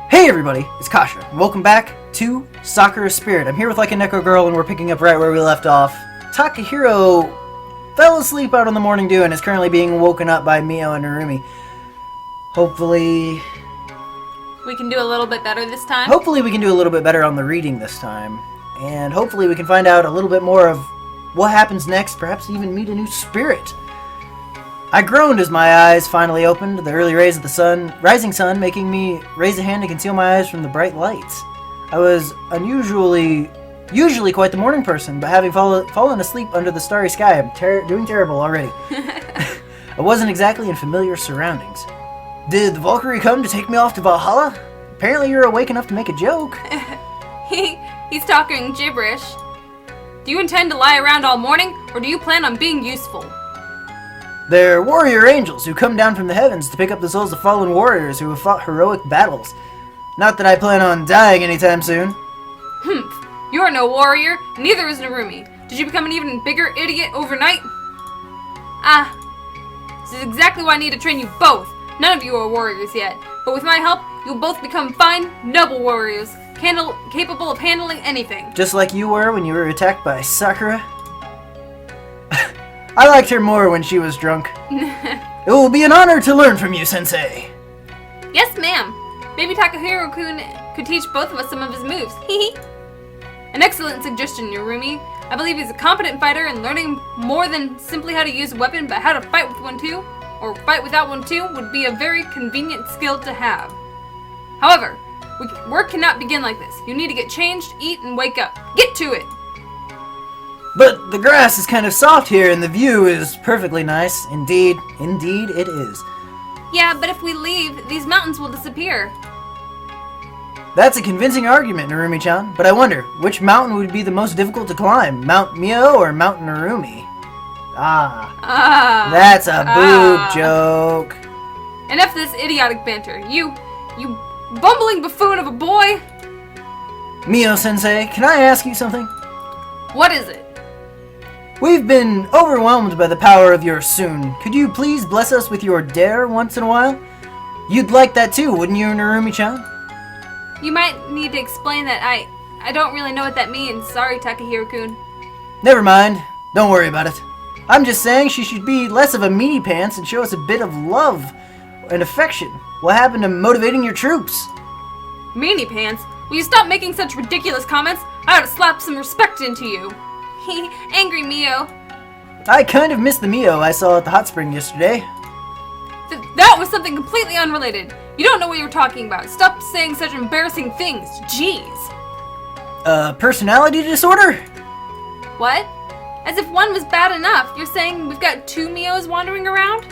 Hey everybody, it's Kasha, and welcome back to Sakura's Spirit. I'm here with like a Neko girl, and we're picking up right where we left off. Takahiro fell asleep out on the morning dew and is currently being woken up by Mio and Narumi. Hopefully we can do a little bit better this time. Hopefully we can do a little bit better on the reading this time. And hopefully we can find out a little bit more of what happens next, perhaps even meet a new spirit. I groaned as my eyes finally opened, the early rays of the rising sun making me raise a hand to conceal my eyes from the bright lights. I was usually quite the morning person, but having fallen asleep under the starry sky, I'm doing terrible already. I wasn't exactly in familiar surroundings. Did the Valkyrie come to take me off to Valhalla? Apparently you're awake enough to make a joke. He's talking gibberish. Do you intend to lie around all morning, or do you plan on being useful? They're warrior angels who come down from the heavens to pick up the souls of fallen warriors who have fought heroic battles. Not that I plan on dying anytime soon. Humph. You are no warrior, neither is Narumi. Did you become an even bigger idiot overnight? This is exactly why I need to train you both. None of you are warriors yet, but with my help, you'll both become fine, noble warriors, capable of handling anything. Just like you were when you were attacked by Sakura? I liked her more when she was drunk. It will be an honor to learn from you, Sensei. Yes, ma'am. Maybe Takahiro-kun could teach both of us some of his moves. An excellent suggestion, Narumi. I believe he's a competent fighter, and learning more than simply how to use a weapon, but how to fight with one too, or fight without one too, would be a very convenient skill to have. However, work cannot begin like this. You need to get changed, eat, and wake up. Get to it! But the grass is kind of soft here, and the view is perfectly nice. Indeed it is. Yeah, but if we leave, these mountains will disappear. That's a convincing argument, Narumi-chan. But I wonder, which mountain would be the most difficult to climb? Mount Mio or Mount Narumi? That's a boob joke. Enough this idiotic banter. You bumbling buffoon of a boy! Mio-sensei, can I ask you something? What is it? We've been overwhelmed by the power of your Soon. Could you please bless us with your dare once in a while? You'd like that too, wouldn't you, Narumi-chan? You might need to explain that. I don't really know what that means. Sorry, Takahiro-kun. Never mind. Don't worry about it. I'm just saying she should be less of a meanie pants and show us a bit of love and affection. What happened to motivating your troops? Meanie pants? Will you stop making such ridiculous comments? I ought to slap some respect into you. Angry Mio. I kind of missed the Mio I saw at the hot spring yesterday. That was something completely unrelated. You don't know what you're talking about. Stop saying such embarrassing things. Jeez. Personality disorder? What? As if one was bad enough. You're saying we've got two Mios wandering around?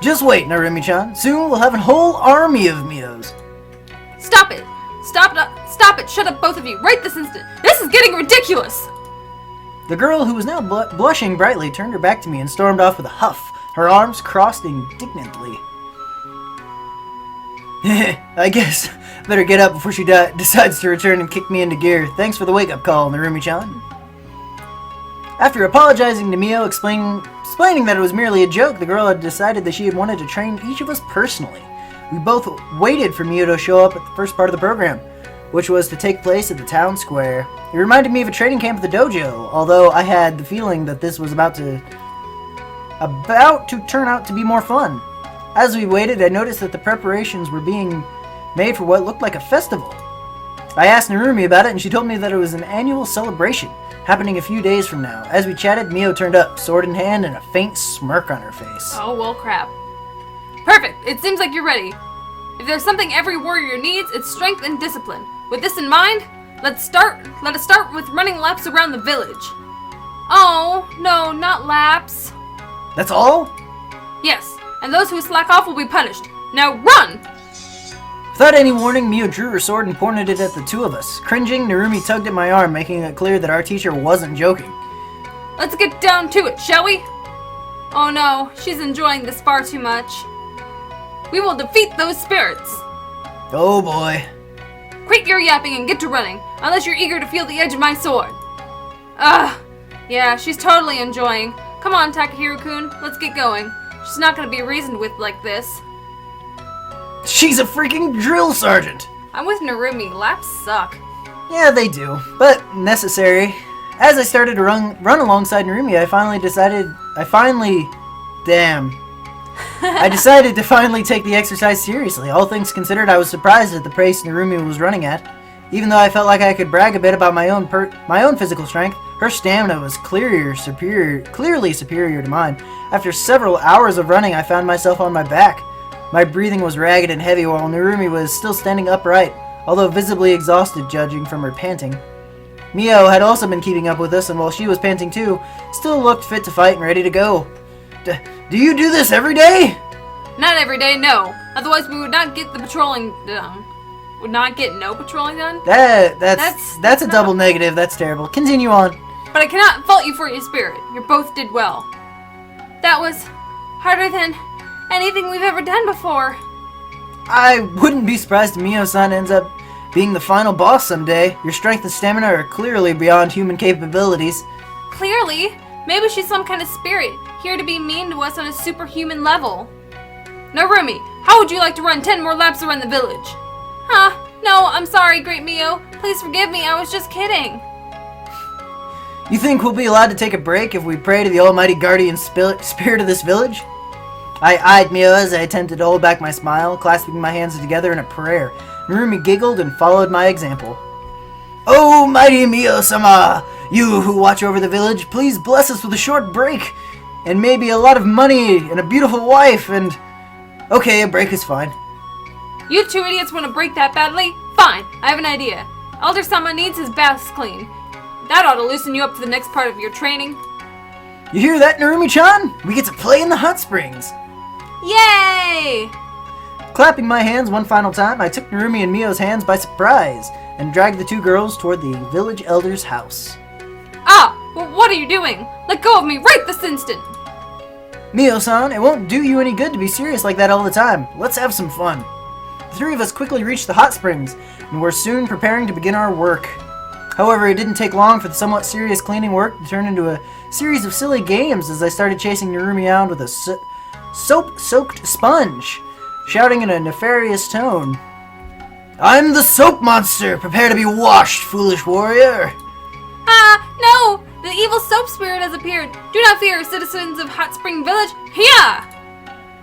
Just wait, Narumi-chan. Soon we'll have a whole army of Mios. Stop it. Stop it. Shut up, both of you. Right this instant. This is getting ridiculous. The girl, who was now blushing brightly, turned her back to me and stormed off with a huff, her arms crossed indignantly. I guess better get up before she decides to return and kick me into gear. Thanks for the wake-up call, Narumi-chan. After apologizing to Mio, explaining that it was merely a joke, the girl had decided that she had wanted to train each of us personally. We both waited for Mio to show up at the first part of the program, which was to take place at the town square. It reminded me of a training camp at the dojo, although I had the feeling that this was about to turn out to be more fun. As we waited, I noticed that the preparations were being made for what looked like a festival. I asked Narumi about it, and she told me that it was an annual celebration, happening a few days from now. As we chatted, Mio turned up, sword in hand, and a faint smirk on her face. Oh, well, crap. Perfect! It seems like you're ready. If there's something every warrior needs, it's strength and discipline. With this in mind, let us start with running laps around the village. Oh, no, not laps. That's all? Yes, and those who slack off will be punished. Now run! Without any warning, Mio drew her sword and pointed it at the two of us. Cringing, Narumi tugged at my arm, making it clear that our teacher wasn't joking. Let's get down to it, shall we? Oh no, she's enjoying this far too much. We will defeat those spirits. Oh boy. Quit your yapping and get to running, unless you're eager to feel the edge of my sword. Yeah, she's totally enjoying. Come on, Takahiro-kun, let's get going. She's not gonna be reasoned with like this. She's a freaking drill sergeant! I'm with Narumi. Laps suck. Yeah, they do, but necessary. As I started to run alongside Narumi, I decided to finally take the exercise seriously. All things considered, I was surprised at the pace Narumi was running at. Even though I felt like I could brag a bit about my own physical strength, her stamina was clearly superior to mine. After several hours of running, I found myself on my back. My breathing was ragged and heavy while Narumi was still standing upright, although visibly exhausted judging from her panting. Mio had also been keeping up with us, and while she was panting too, still looked fit to fight and ready to go. Do you do this every day? Not every day, no. Otherwise we would not get the patrolling done. Would not get no patrolling done? That's a double negative. That's terrible. Continue on. But I cannot fault you for your spirit. You both did well. That was harder than anything we've ever done before. I wouldn't be surprised if Mio-san ends up being the final boss someday. Your strength and stamina are clearly beyond human capabilities. Clearly? Maybe she's some kind of spirit, here to be mean to us on a superhuman level. Narumi, how would you like to run 10 more laps around the village? Huh? No, I'm sorry, Great Mio. Please forgive me, I was just kidding. You think we'll be allowed to take a break if we pray to the almighty guardian spirit of this village? I eyed Mio as I attempted to hold back my smile, clasping my hands together in a prayer. Narumi giggled and followed my example. Oh, mighty Mio-sama! You who watch over the village, please bless us with a short break, and maybe a lot of money, and a beautiful wife, and... Okay, a break is fine. You two idiots want to break that badly? Fine, I have an idea. Elder-sama needs his baths cleaned. That ought to loosen you up for the next part of your training. You hear that, Narumi-chan? We get to play in the hot springs! Yay! Clapping my hands one final time, I took Narumi and Mio's hands by surprise, and dragged the two girls toward the village elder's house. Ah! Well, what are you doing? Let go of me right this instant! Mio-san, it won't do you any good to be serious like that all the time. Let's have some fun. The three of us quickly reached the hot springs, and were soon preparing to begin our work. However, it didn't take long for the somewhat serious cleaning work to turn into a series of silly games as I started chasing Narumi around with a soap-soaked sponge, shouting in a nefarious tone. I'm the soap monster! Prepare to be washed, foolish warrior! Ah, no! The evil soap spirit has appeared! Do not fear, citizens of Hot Spring Village! Hiya!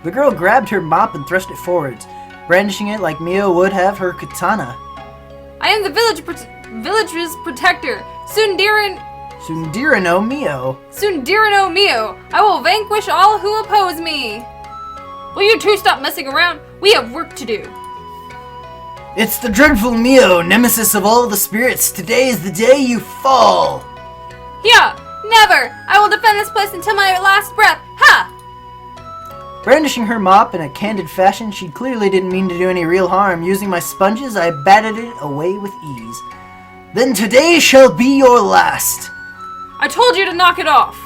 The girl grabbed her mop and thrust it forwards, brandishing it like Mio would have her katana. I am the village's protector, Sundirano Mio. Sundirano Mio! I will vanquish all who oppose me! Will you two stop messing around? We have work to do. It's the dreadful Mio, nemesis of all the spirits. Today is the day you fall. Yeah, never! I will defend this place until my last breath. Ha! Brandishing her mop in a candid fashion, she clearly didn't mean to do any real harm. Using my sponges, I batted it away with ease. Then today shall be your last. I told you to knock it off.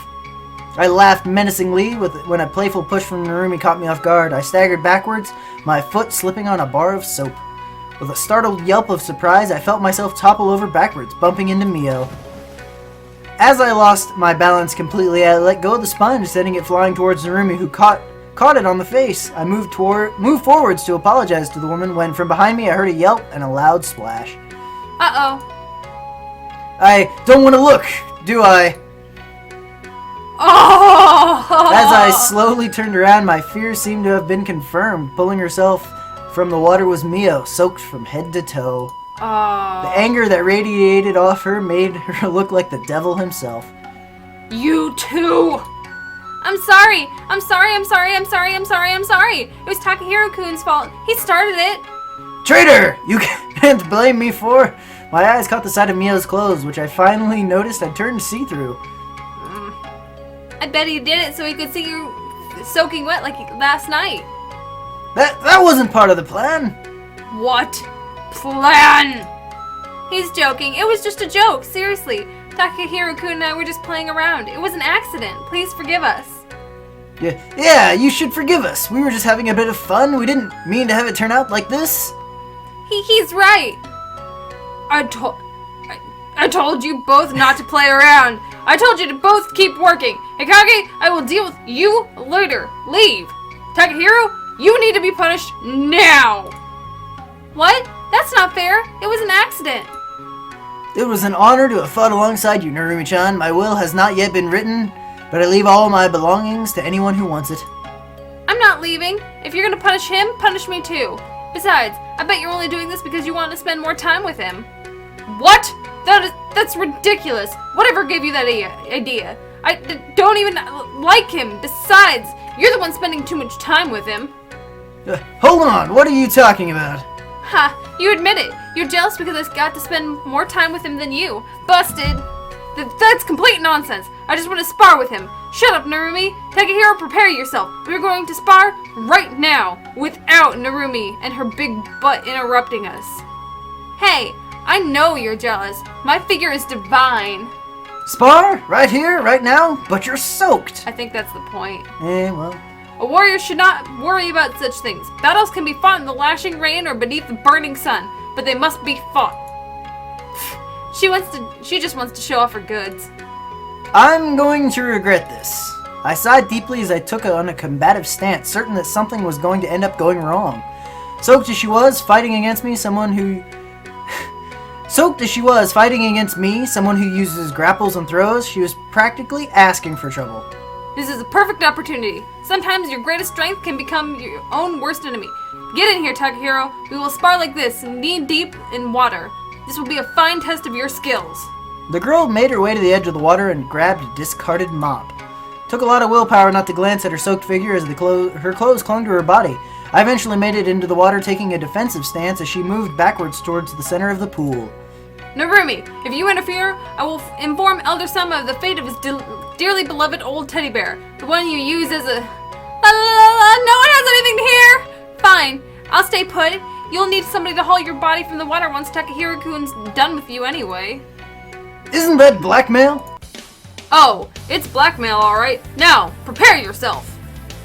I laughed menacingly when a playful push from Narumi caught me off guard. I staggered backwards, my foot slipping on a bar of soap. With a startled yelp of surprise, I felt myself topple over backwards, bumping into Mio. As I lost my balance completely, I let go of the sponge, sending it flying towards Narumi, who caught it on the face. I moved forwards to apologize to the woman when, from behind me, I heard a yelp and a loud splash. Uh-oh. I don't want to look, do I? Oh! As I slowly turned around, my fears seemed to have been confirmed. Pulling herself from the water was Mio, soaked from head to toe. Oh. The anger that radiated off her made her look like the devil himself. You too! I'm sorry! I'm sorry! It was Takahiro-kun's fault. He started it. Traitor! You can't blame me for... My eyes caught the sight of Mio's clothes, which I finally noticed had turned see-through. I bet he did it so he could see you soaking wet like last night. That wasn't part of the plan. What plan? He's joking. It was just a joke. Seriously. Takahiro-kun and I were just playing around. It was an accident. Please forgive us. Yeah, you should forgive us. We were just having a bit of fun. We didn't mean to have it turn out like this. He's right. I told you both not to play around. I told you to both keep working. Hikage, I will deal with you later. Leave. Takahiro, you need to be punished now. What? That's not fair. It was an accident. It was an honor to have fought alongside you, Narumi-chan. My will has not yet been written, but I leave all my belongings to anyone who wants it. I'm not leaving. If you're gonna punish him, punish me too. Besides, I bet you're only doing this because you want to spend more time with him. What? That's ridiculous. Whatever gave you that idea? I don't even like him. Besides, you're the one spending too much time with him. Hold on, what are you talking about? Ha, you admit it. You're jealous because I got to spend more time with him than you. Busted. That's complete nonsense. I just want to spar with him. Shut up, Narumi. Takahiro, prepare yourself. We're going to spar right now without Narumi and her big butt interrupting us. Hey, I know you're jealous. My figure is divine. Spar? Right here? Right now? But you're soaked. I think that's the point. Well. A warrior should not worry about such things. Battles can be fought in the lashing rain or beneath the burning sun, but they must be fought. She just wants to show off her goods. I'm going to regret this. I sighed deeply as I took on a combative stance, certain that something was going to end up going wrong. Soaked as she was, fighting against me, someone who uses grapples and throws, she was practically asking for trouble. This is a perfect opportunity. Sometimes your greatest strength can become your own worst enemy. Get in here, Takahiro. We will spar like this, knee deep in water. This will be a fine test of your skills. The girl made her way to the edge of the water and grabbed a discarded mop. Took a lot of willpower not to glance at her soaked figure as her clothes clung to her body. I eventually made it into the water, taking a defensive stance as she moved backwards towards the center of the pool. Narumi, if you interfere, I will inform Elder Sama of the fate of his dearly beloved old teddy bear. The one you use as a... No one has anything to hear! Fine, I'll stay put. You'll need somebody to haul your body from the water once Takahiro-kun's done with you anyway. Isn't that blackmail? Oh, it's blackmail, alright. Now, prepare yourself.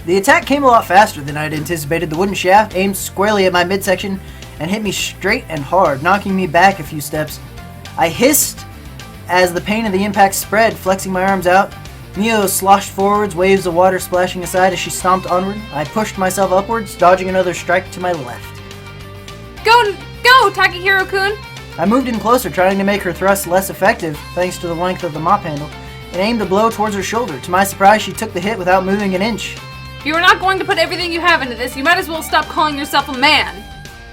The attack came a lot faster than I'd anticipated. The wooden shaft aimed squarely at my midsection and hit me straight and hard, knocking me back a few steps. I hissed as the pain of the impact spread, flexing my arms out. Neo sloshed forwards, waves of water splashing aside as she stomped onward. I pushed myself upwards, dodging another strike to my left. Go, Takahiro-kun! I moved in closer, trying to make her thrust less effective, thanks to the length of the mop handle, and aimed a blow towards her shoulder. To my surprise, she took the hit without moving an inch. If you are not going to put everything you have into this, you might as well stop calling yourself a man.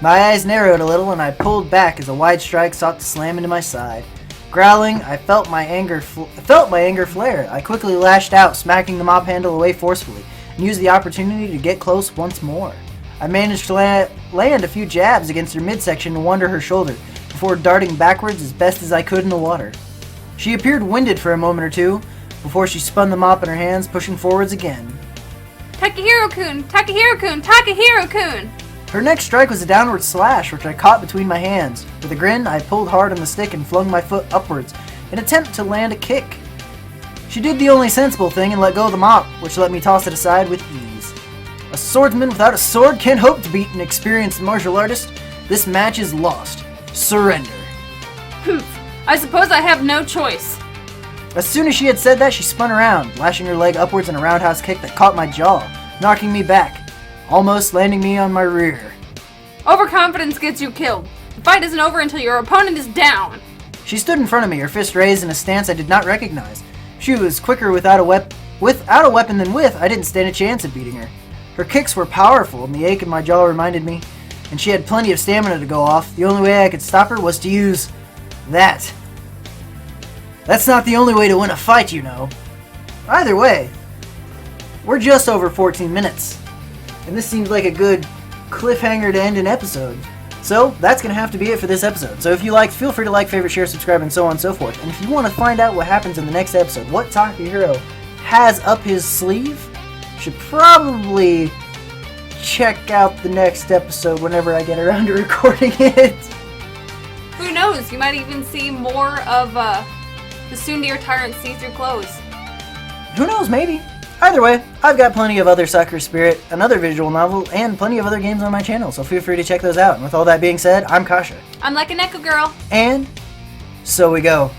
My eyes narrowed a little, and I pulled back as a wide strike sought to slam into my side. Growling, I felt my anger flare. I quickly lashed out, smacking the mop handle away forcefully, and used the opportunity to get close once more. I managed to land a few jabs against her midsection and under her shoulder, before darting backwards as best as I could in the water. She appeared winded for a moment or two, before she spun the mop in her hands, pushing forwards again. Takahiro-kun! Takahiro-kun! Takahiro-kun! Her next strike was a downward slash, which I caught between my hands. With a grin, I pulled hard on the stick and flung my foot upwards, in an attempt to land a kick. She did the only sensible thing and let go of the mop, which let me toss it aside with ease. A swordsman without a sword can't hope to beat an experienced martial artist. This match is lost. Surrender. I suppose I have no choice. As soon as she had said that, she spun around, lashing her leg upwards in a roundhouse kick that caught my jaw, knocking me back, almost landing me on my rear. Overconfidence gets you killed. The fight isn't over until your opponent is down. She stood in front of me, her fist raised in a stance I did not recognize. She was quicker without a weapon than with. I didn't stand a chance at beating her. Her kicks were powerful, and the ache in my jaw reminded me, and she had plenty of stamina to go off. The only way I could stop her was to use that. That's not the only way to win a fight, you know. Either way, we're just over 14 minutes, and this seems like a good cliffhanger to end an episode. So that's going to have to be it for this episode. So if you liked, feel free to like, favorite, share, subscribe, and so on and so forth. And if you want to find out what happens in the next episode, what Takahiro has up his sleeve, should probably check out the next episode whenever I get around to recording it. Who knows? You might even see more of the Tsundere Tyrant see-through clothes. Who knows, maybe. Either way, I've got plenty of other Sakura Spirit, another visual novel, and plenty of other games on my channel, so feel free to check those out. And with all that being said, I'm Kasha. I'm like a Neko girl. And so we go.